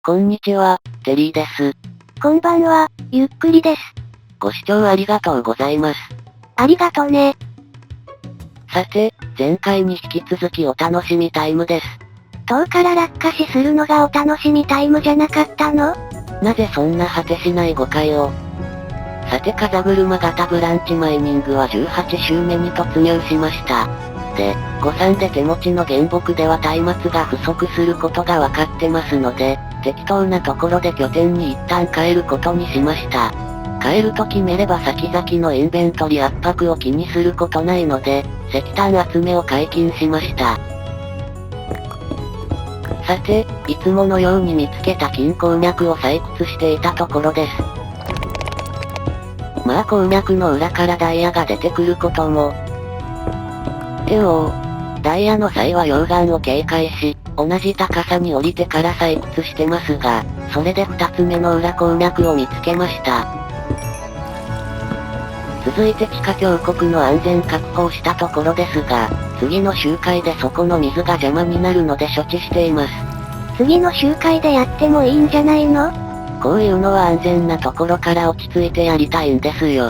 こんにちは、テリーです。こんばんは、ゆっくりです。ご視聴ありがとうございます。ありがとね。さて、前回に引き続きお楽しみタイムです。塔から落下死するのがお楽しみタイムじゃなかったの？なぜそんな果てしない誤解を。さて風車型ブランチマイニングは18週目に突入しました。で、誤算で手持ちの原木では松明が不足することがわかってますので、適当なところで拠点に一旦帰ることにしました。帰ると決めれば先々のインベントリ圧迫を気にすることないので、石炭集めを解禁しました。さて、いつものように見つけた金鉱脈を採掘していたところです。まあ鉱脈の裏からダイヤが出てくることも。ダイヤの際は溶岩を警戒し、同じ高さに降りてから採掘してますが、それで2つ目の裏鉱脈を見つけました。続いて地下峡谷の安全確保をしたところですが、次の周回でそこの水が邪魔になるので処置しています。次の周回でやってもいいんじゃないの？こういうのは安全なところから落ち着いてやりたいんですよ。う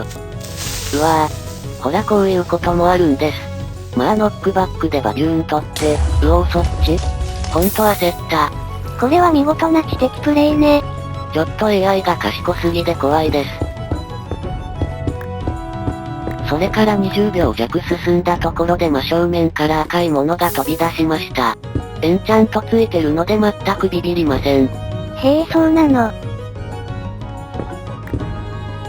わぁ。ほらこういうこともあるんです。まあノックバックでバビューン取って、そっち？ほんと焦った。これは見事な知的プレイね。ちょっと AI が賢すぎで怖いです。それから20秒弱進んだところで真正面から赤いものが飛び出しました。エンチャントついてるので全くビビりません。へえそうなの。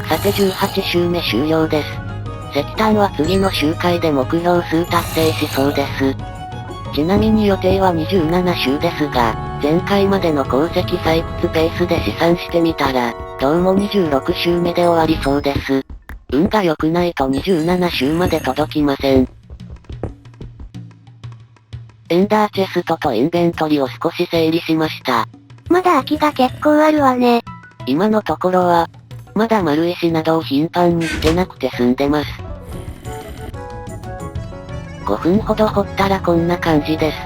さて18周目終了です。石炭は次の周回で目標数達成しそうです。ちなみに予定は27周ですが、前回までの鉱石採掘ペースで試算してみたら、どうも26周目で終わりそうです。運が良くないと27周まで届きません。エンダーチェストとインベントリを少し整理しました。まだ空きが結構あるわね。今のところは、まだ丸石などを頻繁に捨てなくて済んでます。5分ほど掘ったらこんな感じです。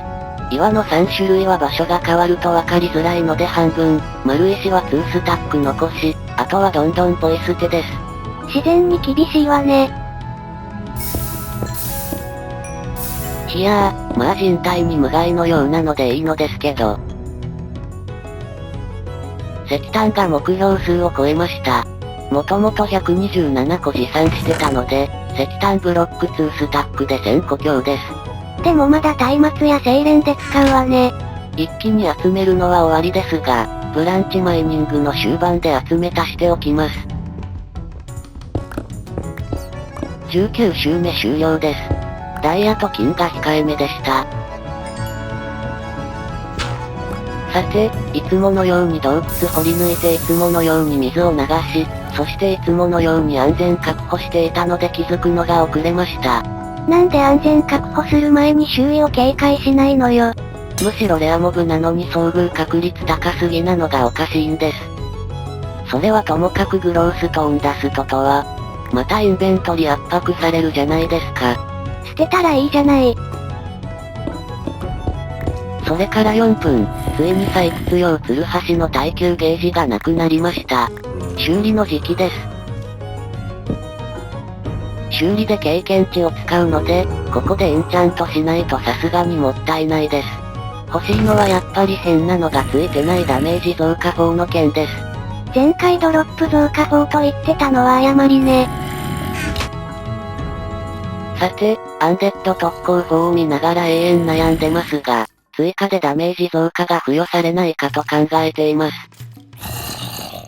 岩の3種類は場所が変わると分かりづらいので半分、丸石は2スタック残し、あとはどんどんポイ捨てです。自然に厳しいわね。いやー、まあ人体に無害のようなのでいいのですけど。石炭が目標数を超えました。もともと127個持参してたので、石炭ブロック2スタックで1000個強です。でもまだ松明や精錬で使うわね。一気に集めるのは終わりですが、ブランチマイニングの終盤で集め足しておきます。19周目終了です。ダイヤと金が控えめでした。さて、いつものように洞窟掘り抜いていつものように水を流し、そしていつものように安全確保していたので気づくのが遅れました。なんで安全確保する前に周囲を警戒しないのよ。むしろレアモブなのに遭遇確率高すぎなのがおかしいんです。それはともかくグローストーンダストとは、またインベントリ圧迫されるじゃないですか。捨てたらいいじゃない。それから4分、ついに採掘用ツルハシの耐久ゲージがなくなりました。修理の時期です。修理で経験値を使うので、ここでエンチャントしないとさすがにもったいないです。欲しいのはやっぱり変なのがついてないダメージ増加法の件です。前回ドロップ増加法と言ってたのは誤りね。さて、アンデッド特攻法を見ながら永遠悩んでますが、追加でダメージ増加が付与されないかと考えています。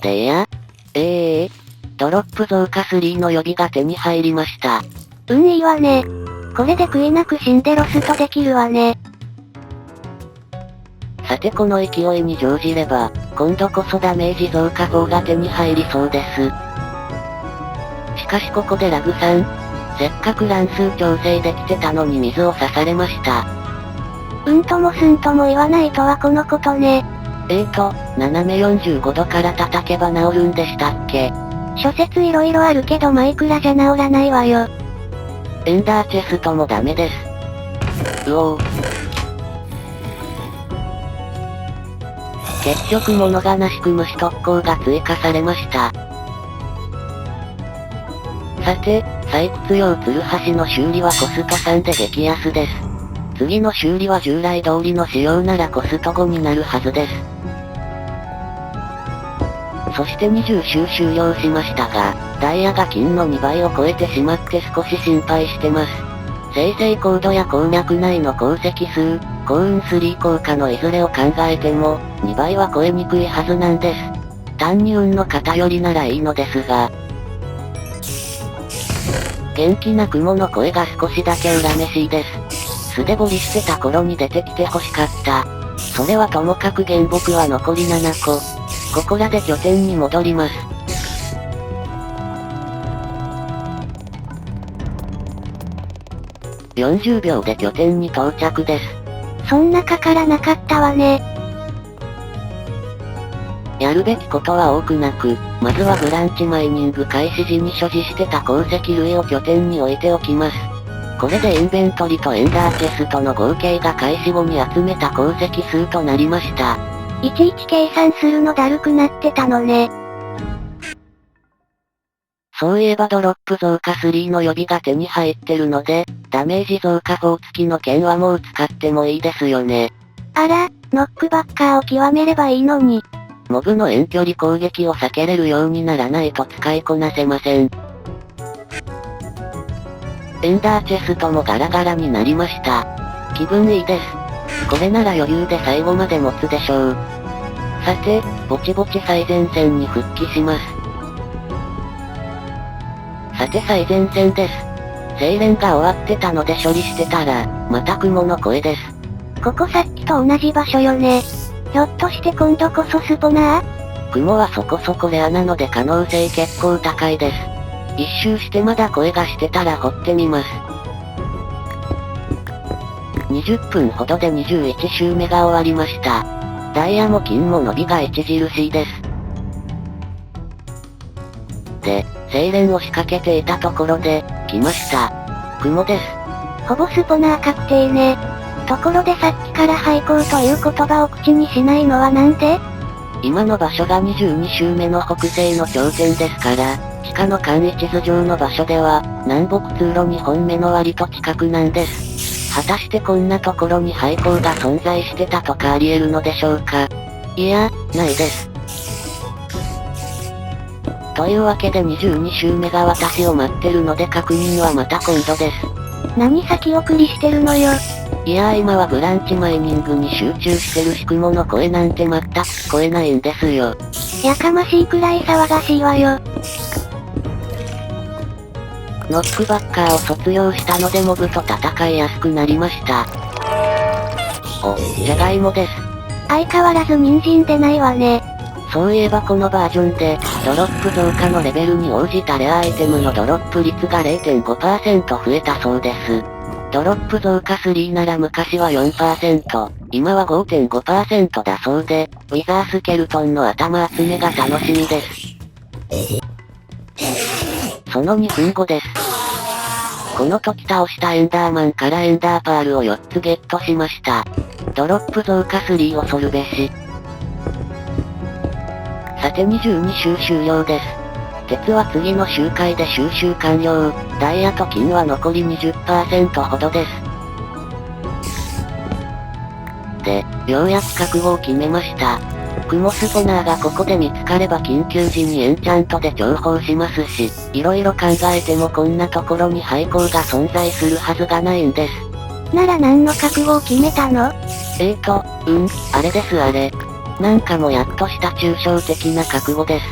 でドロップ増加3の予備が手に入りました。運いいわね。これで悔いなく死んでロストできるわね。さてこの勢いに乗じれば、今度こそダメージ増加法が手に入りそうです。しかしここでラグさん。せっかく乱数調整できてたのに水を刺されました。うんともすんとも言わないとはこのことね。斜め45度から叩けば治るんでしたっけ？諸説いろいろあるけどマイクラじゃ治らないわよ。エンダーチェストもダメです。結局物悲しく虫特攻が追加されました。さて、採掘用ツルハシの修理はコスト3で激安です。次の修理は従来通りの仕様ならコスト5になるはずです。そして20周終了しましたが、ダイヤが金の2倍を超えてしまって少し心配してます。生成コードや鉱脈内の鉱石数、幸運3効果のいずれを考えても、2倍は超えにくいはずなんです。単に運の偏りならいいのですが、元気な雲の声が少しだけ恨めしいです。素で掘りしてた頃に出てきて欲しかった。それはともかく原木は残り7個。ここらで拠点に戻ります。40秒で拠点に到着です。そんなかからなかったわね。やるべきことは多くなく、まずはブランチマイニング開始時に所持してた鉱石類を拠点に置いておきます。これでインベントリとエンダーチェストの合計が開始後に集めた鉱石数となりました。いちいち計算するのだるくなってたのね。そういえばドロップ増加3の予備が手に入ってるので、ダメージ増加4付きの剣はもう使ってもいいですよね。あら、ノックバッカーを極めればいいのに。モブの遠距離攻撃を避けれるようにならないと使いこなせません。エンダーチェストもガラガラになりました。気分いいです。これなら余裕で最後まで持つでしょう。さて、ぼちぼち最前線に復帰します。さて最前線です。精錬が終わってたので処理してたら、また雲の声です。ここさっきと同じ場所よね。ひょっとして今度こそスポナー？雲はそこそこレアなので可能性結構高いです。一周してまだ声がしてたら掘ってみます。20分ほどで21周目が終わりました。ダイヤも金も伸びが著しいです。で、精錬を仕掛けていたところで、来ました。雲です。ほぼスポナー確定ね。ところでさっきから廃校という言葉を口にしないのはなんで？今の場所が22周目の北西の頂点ですから、地下の簡易地図上の場所では、南北通路2本目の割と近くなんです。果たしてこんなところに廃校が存在してたとかあり得るのでしょうか？いや、ないです。というわけで22周目が私を待ってるので確認はまた今度です。何先送りしてるのよ。いやー今はブランチマイニングに集中してるし雲の声なんて全く聞こえないんですよ。やかましいくらい騒がしいわよ。ノックバッカーを卒業したのでモブと戦いやすくなりました。お、じゃがいもです。相変わらず人参出ないわね。そういえばこのバージョンで、ドロップ増加のレベルに応じたレアアイテムのドロップ率が 0.5% 増えたそうです。ドロップ増加3なら昔は 4%、今は 5.5% だそうで、ウィザースケルトンの頭集めが楽しみです。その2分後です。この時倒したエンダーマンからエンダーパールを4つゲットしました。ドロップ増加3を恐るべし。さて22周終了です。鉄は次の周回で収集完了。ダイヤと金は残り 20% ほどです。で、ようやく覚悟を決めました。雲スポナーがここで見つかれば緊急時にエンチャントで重宝しますし、色々考えてもこんなところに廃校が存在するはずがないんです。なら何の覚悟を決めたの？あれですあれ。なんかもやっとした抽象的な覚悟です。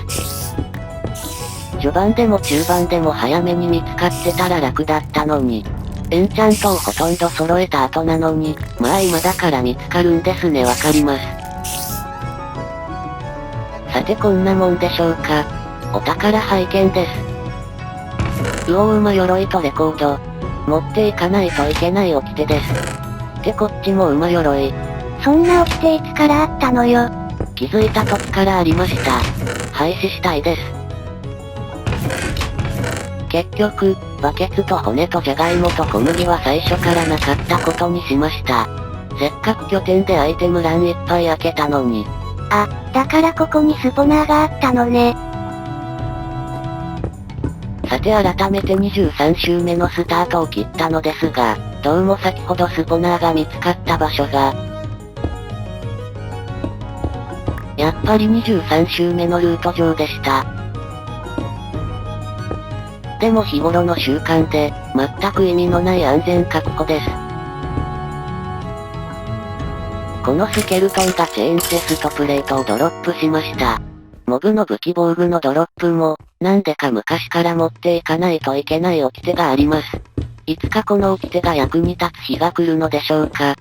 序盤でも中盤でも早めに見つかってたら楽だったのに。エンチャントをほとんど揃えた後なのに、まあ今だから見つかるんですねわかります。さてこんなもんでしょうか。お宝拝見です。魚馬鎧とレコード。持っていかないといけない掟です。でこっちも馬鎧。そんな掟いつからあったのよ。気づいた時からありました。廃止したいです。結局、バケツと骨とジャガイモと小麦は最初からなかったことにしました。せっかく拠点でアイテム欄いっぱい開けたのに。あ、だからここにスポナーがあったのね。さて改めて23周目のスタートを切ったのですが、どうも先ほどスポナーが見つかった場所が、やっぱり23周目のルート上でした。でも日頃の習慣で、全く意味のない安全確保です。このスケルトンがチェーンチェストプレートをドロップしました。モブの武器防具のドロップも、なんでか昔から持っていかないといけない掟があります。いつかこの掟が役に立つ日が来るのでしょうか。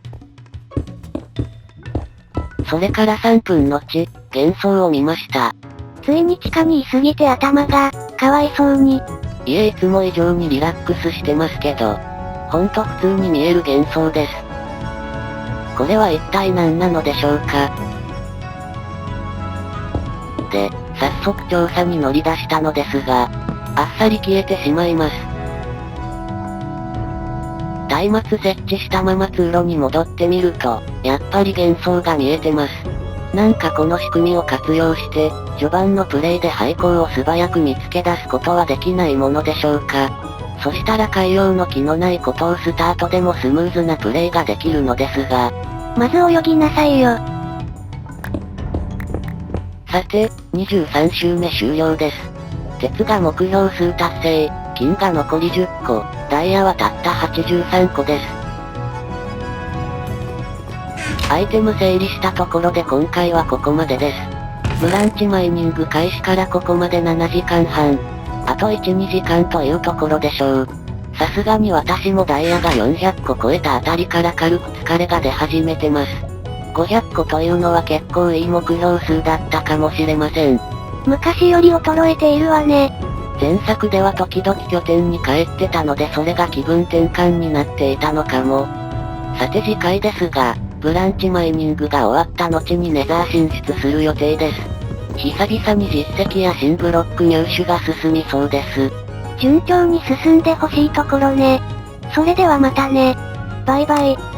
それから3分後、幻想を見ました。ついに地下にいすぎて頭が、かわいそうに。いえいつも以上にリラックスしてますけど、ほんと普通に見える幻想です。これは一体何なのでしょうか。で、早速調査に乗り出したのですが、あっさり消えてしまいます。松明設置したまま通路に戻ってみると、やっぱり幻想が見えてます。なんかこの仕組みを活用して、序盤のプレイで廃校を素早く見つけ出すことはできないものでしょうか。そしたら海洋の気のないことをスタートでもスムーズなプレイができるのですが。まず泳ぎなさいよ。さて、23周目終了です。鉄が目標数達成、金が残り10個、ダイヤはたった83個です。アイテム整理したところで今回はここまでです。ブランチマイニング開始からここまで7時間半。あと1、2時間というところでしょう。さすがに私もダイヤが400個超えたあたりから軽く疲れが出始めてます。500個というのは結構いい目標数だったかもしれません。昔より衰えているわね。前作では時々拠点に帰ってたのでそれが気分転換になっていたのかも。さて次回ですが、ブランチマイニングが終わった後にネザー進出する予定です。久々に実績や新ブロック入手が進みそうです。順調に進んでほしいところね。それではまたね。バイバイ。